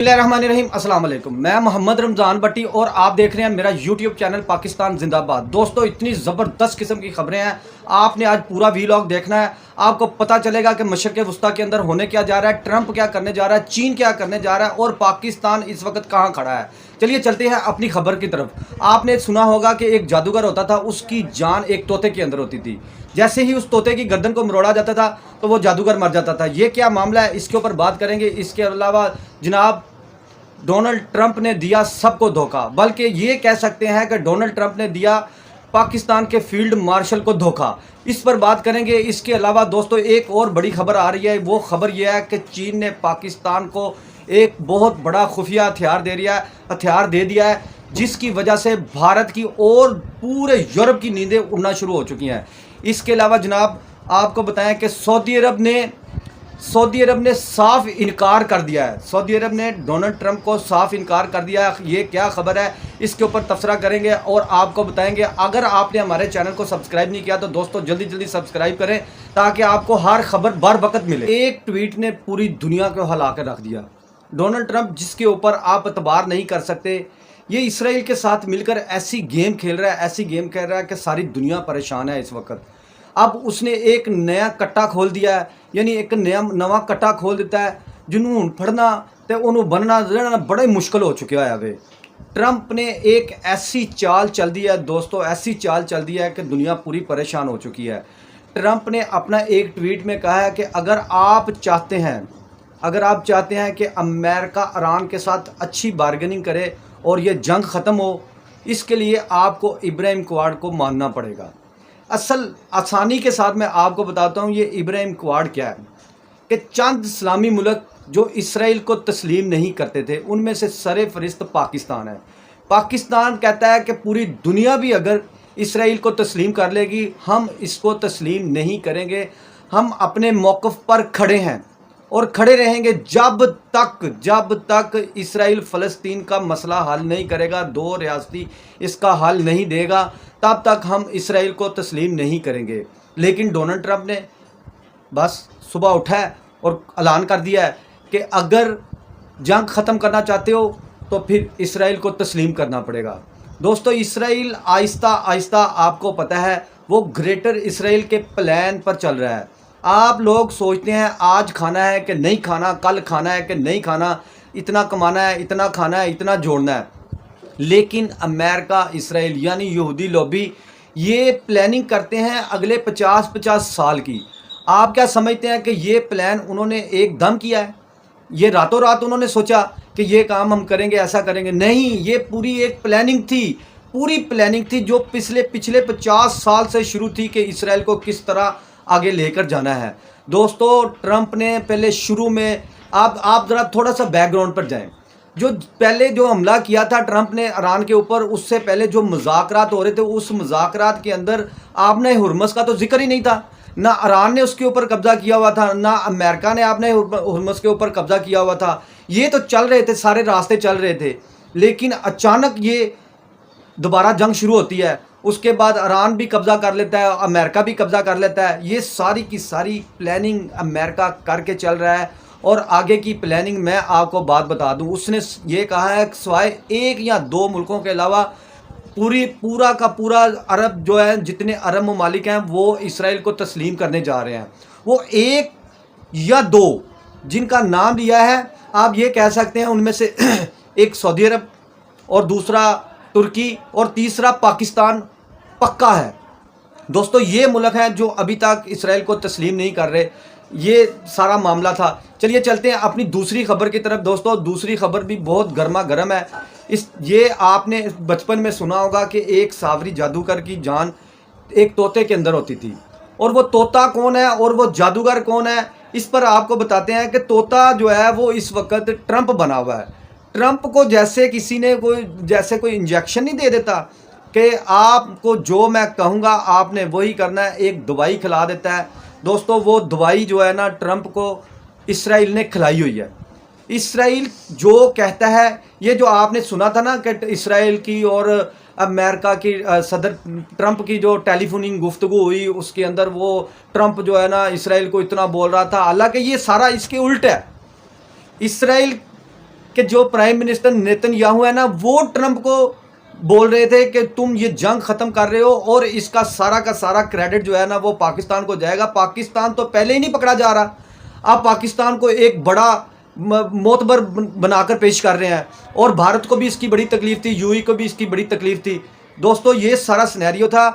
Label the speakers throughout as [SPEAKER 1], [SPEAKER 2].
[SPEAKER 1] बिस्मिल्लाहिर्रहमानिर्रहीम अस्सलाम वालेकुम। मैं मोहम्मद रमज़ान भट्टी और आप देख रहे हैं मेरा यूट्यूब चैनल पाकिस्तान जिंदाबाद। दोस्तों, इतनी ज़बरदस्त किस्म की खबरें हैं, आपने आज पूरा वीलॉग देखना है। आपको पता चलेगा कि मशरिक़ वस्ता के अंदर होने क्या जा रहा है, ट्रंप क्या करने जा रहा है, चीन क्या करने जा रहा है और पाकिस्तान इस वक्त कहाँ खड़ा है। चलिए चलते हैं अपनी खबर की तरफ। आपने सुना होगा कि एक जादूगर होता था, उसकी जान एक तोते के अंदर होती थी। जैसे ही उस तोते की गर्दन को मरोड़ा जाता था तो वो जादूगर मर जाता था। ये क्या मामला है, इसके ऊपर बात करेंगे। इसके अलावा जनाब, डोनाल्ड ट्रंप ने दिया सबको धोखा, बल्कि ये कह सकते हैं कि डोनाल्ड ट्रंप ने दिया पाकिस्तान के फील्ड मार्शल को धोखा। इस पर बात करेंगे। इसके अलावा दोस्तों, एक और बड़ी खबर आ रही है। वो खबर यह है कि चीन ने पाकिस्तान को एक बहुत बड़ा खुफिया हथियार दे दिया है, जिसकी वजह से भारत की और पूरे यूरोप की नींदें उड़ना शुरू हो चुकी हैं। इसके अलावा जनाब, आपको बताएं कि सऊदी अरब ने साफ इनकार कर दिया है। सऊदी अरब ने डोनाल्ड ट्रंप को साफ इनकार कर दिया है। ये क्या खबर है, इसके ऊपर तबसरा करेंगे और आपको बताएंगे। अगर आपने हमारे चैनल को सब्सक्राइब नहीं किया तो दोस्तों जल्दी जल्दी सब्सक्राइब करें, ताकि आपको हर खबर बर वक्त मिले। एक ट्वीट ने पूरी दुनिया को हिला कर रख दिया। डोनाल्ड ट्रंप, जिसके ऊपर आप एतबार नहीं कर सकते, ये इसराइल के साथ मिलकर ऐसी गेम खेल रहा है कि सारी दुनिया परेशान है इस वक्त। अब उसने एक नया कट्टा खोल दिया है, यानी एक नवा कट्टा खोल देता है। जिन्होंने फड़ना तो उन्होंने बनना रहना बड़ा ही मुश्किल हो चुका है। अभी ट्रंप ने एक ऐसी चाल चल दी है दोस्तों, ऐसी चाल चल दी है कि दुनिया पूरी परेशान हो चुकी है। ट्रंप ने अपना एक ट्वीट में कहा है कि अगर आप चाहते हैं कि अमेरिका ईरान के साथ अच्छी बार्गेनिंग करे और ये जंग ख़त्म हो, इसके लिए आपको इब्राहिम क्वाड को मानना पड़ेगा। असल आसानी के साथ मैं आपको बताता हूँ ये इब्राहिम क्वाड क्या है। कि चंद इस्लामी मुल्क जो इसराइल को तस्लीम नहीं करते थे, उनमें से सरे फरिस्त पाकिस्तान है। पाकिस्तान कहता है कि पूरी दुनिया भी अगर इसराइल को तस्लीम कर लेगी, हम इसको तस्लीम नहीं करेंगे। हम अपने मौक़िफ़ पर खड़े हैं और खड़े रहेंगे जब तक इसराइल फ़लस्तीन का मसला हल नहीं करेगा, दो रियासती इसका हल नहीं देगा, तब तक हम इसराइल को तस्लीम नहीं करेंगे। लेकिन डोनाल्ड ट्रंप ने बस सुबह उठा है और ऐलान कर दिया है कि अगर जंग ख़त्म करना चाहते हो तो फिर इसराइल को तस्लीम करना पड़ेगा। दोस्तों, इसराइल आहिस्ता आहिस्ता, आपको पता है, वो ग्रेटर इसराइल के प्लान पर चल रहा है। आप लोग सोचते हैं आज खाना है कि नहीं खाना, कल खाना है कि नहीं खाना, इतना कमाना है, इतना खाना है, इतना जोड़ना है। लेकिन अमेरिका इसराइल यानी यहूदी लॉबी ये प्लानिंग करते हैं अगले 50-50 साल की। आप क्या समझते हैं कि ये प्लान उन्होंने एकदम किया है? ये रातों रात उन्होंने सोचा कि ये काम हम करेंगे, ऐसा करेंगे? नहीं, ये पूरी एक प्लानिंग थी जो पिछले 50 साल से शुरू थी कि इसराइल को किस तरह आगे लेकर जाना है। दोस्तों, ट्रंप ने पहले शुरू में, आप ज़रा थोड़ा सा बैकग्राउंड पर जाएं। जो हमला किया था ट्रंप ने ईरान के ऊपर, उससे पहले जो मुज़ाकरात हो रहे थे, उस मुज़ाकरात के अंदर आपने हुर्मस का तो जिक्र ही नहीं था। ना ईरान ने उसके ऊपर कब्ज़ा किया हुआ था, ना अमेरिका ने आपने हुर्मस के ऊपर कब्ज़ा किया हुआ था। ये तो चल रहे थे, सारे रास्ते चल रहे थे। लेकिन अचानक ये दोबारा जंग शुरू होती है। उसके बाद ईरान भी कब्ज़ा कर लेता है, अमेरिका भी कब्ज़ा कर लेता है। ये सारी की सारी प्लानिंग अमेरिका करके चल रहा है। और आगे की प्लानिंग मैं आपको बात बता दूं, उसने ये कहा है कि सिवाय एक या दो मुल्कों के अलावा पूरा का पूरा अरब जो है, जितने अरब ममालिक हैं, वो इसराइल को तस्लीम करने जा रहे हैं। वो एक या दो जिनका नाम लिया है, आप ये कह सकते हैं उनमें से एक सऊदी अरब और दूसरा तुर्की और तीसरा पाकिस्तान पक्का है। दोस्तों, ये मुल्क हैं जो अभी तक इसराइल को तस्लीम नहीं कर रहे। ये सारा मामला था। चलिए चलते हैं अपनी दूसरी खबर की तरफ। दोस्तों, दूसरी खबर भी बहुत गर्मा गर्म है। ये आपने बचपन में सुना होगा कि एक सावरी जादूगर की जान एक तोते के अंदर होती थी। और वो तोता कौन है और वो जादूगर कौन है, इस पर आपको बताते हैं कि तोता जो है वो इस वक्त ट्रंप बना हुआ है। ट्रंप को जैसे किसी ने कोई इंजेक्शन नहीं दे देता कि आपको जो मैं कहूँगा आपने वही करना है, एक दवाई खिला देता है। दोस्तों, वो दवाई जो है ना, ट्रंप को इसराइल ने खिलाई हुई है। इसराइल जो कहता है, ये जो आपने सुना था ना कि इसराइल की और अमेरिका की सदर ट्रंप की जो टेलीफोनिंग गुफ्तगू हुई, उसके अंदर वो ट्रंप जो है ना इसराइल को इतना बोल रहा था। हालांकि ये सारा इसके उल्ट है। इसराइल کہ جو پرائم منسٹر نیتن یاہو ہے نا، وہ ٹرمپ کو بول رہے تھے کہ تم یہ جنگ ختم کر رہے ہو اور اس کا سارا کریڈٹ جو ہے نا وہ پاکستان کو جائے گا. پاکستان تو پہلے ہی نہیں پکڑا جا رہا، آپ پاکستان کو ایک بڑا معتبر بنا کر پیش کر رہے ہیں، اور بھارت کو بھی اس کی بڑی تکلیف تھی، یو ای کو بھی اس کی بڑی تکلیف تھی. دوستو یہ سارا سینیریو تھا.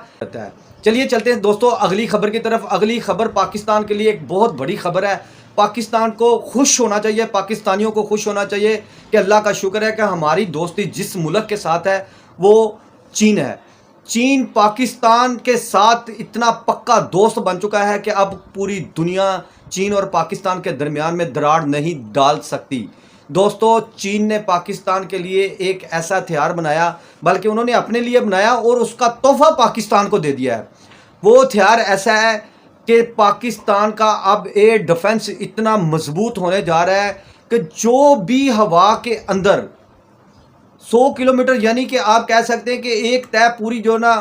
[SPEAKER 1] چلیے چلتے ہیں دوستو اگلی خبر کی طرف. اگلی خبر پاکستان کے لیے ایک بہت بڑی خبر ہے. پاکستان کو خوش ہونا چاہیے، پاکستانیوں کو خوش ہونا چاہیے کہ اللہ کا شکر ہے کہ ہماری دوستی جس ملک کے ساتھ ہے وہ چین ہے. چین پاکستان کے ساتھ اتنا پکا دوست بن چکا ہے کہ اب پوری دنیا چین اور پاکستان کے درمیان میں دراڑ نہیں ڈال سکتی. دوستو چین نے پاکستان کے لیے ایک ایسا ہتھیار بنایا، بلکہ انہوں نے اپنے لیے بنایا اور اس کا تحفہ پاکستان کو دے دیا ہے. وہ ہتھیار ایسا ہے کہ پاکستان کا اب ایئر ڈیفنس اتنا مضبوط ہونے جا رہا ہے کہ جو بھی ہوا کے اندر 100 کلومیٹر، یعنی کہ آپ کہہ سکتے ہیں کہ ایک طے پوری جو نا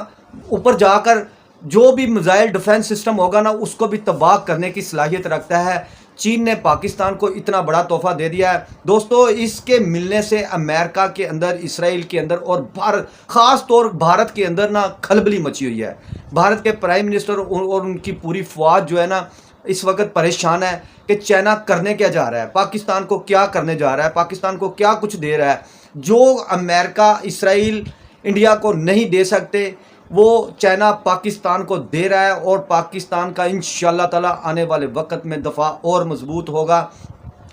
[SPEAKER 1] اوپر جا کر جو بھی میزائل ڈیفنس سسٹم ہوگا نا اس کو بھی تباہ کرنے کی صلاحیت رکھتا ہے. چین نے پاکستان کو اتنا بڑا تحفہ دے دیا ہے. دوستو اس کے ملنے سے امریکہ کے اندر، اسرائیل کے اندر اور خاص طور بھارت کے اندر نا کھلبلی مچی ہوئی ہے. بھارت کے پرائم منسٹر اور ان کی پوری فوج جو ہے نا اس وقت پریشان ہے کہ چائنا کرنے کیا جا رہا ہے، پاکستان کو کیا کرنے جا رہا ہے، پاکستان کو کیا کچھ دے رہا ہے. جو امریکہ، اسرائیل، انڈیا کو نہیں دے سکتے وہ چائنا پاکستان کو دے رہا ہے، اور پاکستان کا انشاءاللہ تعالی آنے والے وقت میں دفاع اور مضبوط ہوگا.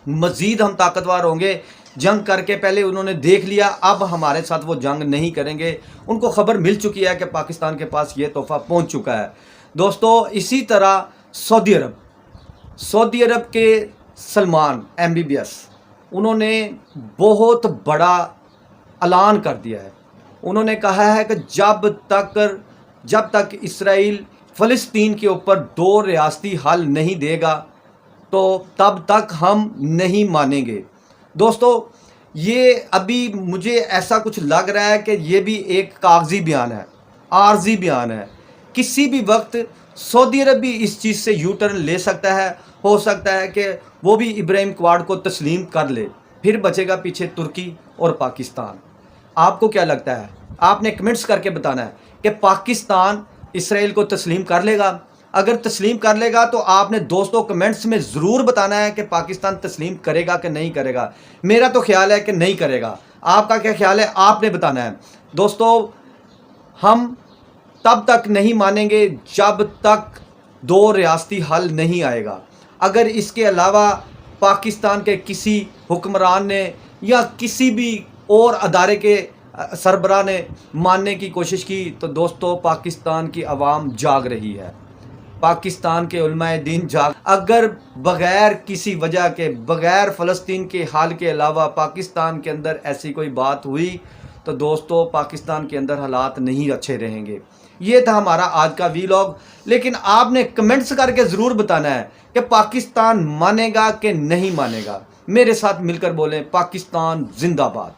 [SPEAKER 1] مزید ہم طاقتور ہوں گے. جنگ کر کے پہلے انہوں نے دیکھ لیا، اب ہمارے ساتھ وہ جنگ نہیں کریں گے. ان کو خبر مل چکی ہے کہ پاکستان کے پاس یہ تحفہ پہنچ چکا ہے. دوستو اسی طرح سعودی عرب کے سلمان MBBS انہوں نے بہت بڑا اعلان کر دیا ہے. انہوں نے کہا ہے کہ جب تک اسرائیل فلسطین کے اوپر 2 ریاستی حل نہیں دے گا تو تب تک ہم نہیں مانیں گے. دوستو یہ ابھی مجھے ایسا کچھ لگ رہا ہے کہ یہ بھی ایک کاغذی بیان ہے، عارضی بیان ہے. کسی بھی وقت سعودی عرب بھی اس چیز سے یو ٹرن لے سکتا ہے. ہو سکتا ہے کہ وہ بھی ابراہیم کوارڈ کو تسلیم کر لے، پھر بچے گا پیچھے ترکی اور پاکستان. آپ کو کیا لگتا ہے؟ آپ نے کمنٹس کر کے بتانا ہے کہ پاکستان اسرائیل کو تسلیم کر لے گا. اگر تسلیم کر لے گا تو آپ نے دوستوں کمنٹس میں ضرور بتانا ہے کہ پاکستان تسلیم کرے گا کہ نہیں کرے گا. میرا تو خیال ہے کہ نہیں کرے گا. آپ کا کیا خیال ہے؟ آپ نے بتانا ہے. دوستو ہم تب تک نہیں مانیں گے جب تک 2 ریاستی حل نہیں آئے گا. اگر اس کے علاوہ پاکستان کے کسی حکمران نے یا کسی بھی اور ادارے کے سربراہ نے ماننے کی کوشش کی تو دوستو پاکستان کی عوام جاگ رہی ہے، پاکستان کے علماء دین جاگ. اگر بغیر کسی وجہ کے، بغیر فلسطین کے حال کے علاوہ پاکستان کے اندر ایسی کوئی بات ہوئی تو دوستو پاکستان کے اندر حالات نہیں اچھے رہیں گے. یہ تھا ہمارا آج کا ویلاگ. لیکن آپ نے کمنٹس کر کے ضرور بتانا ہے کہ پاکستان مانے گا کہ نہیں مانے گا. میرے ساتھ مل کر بولیں پاکستان زندہ باد.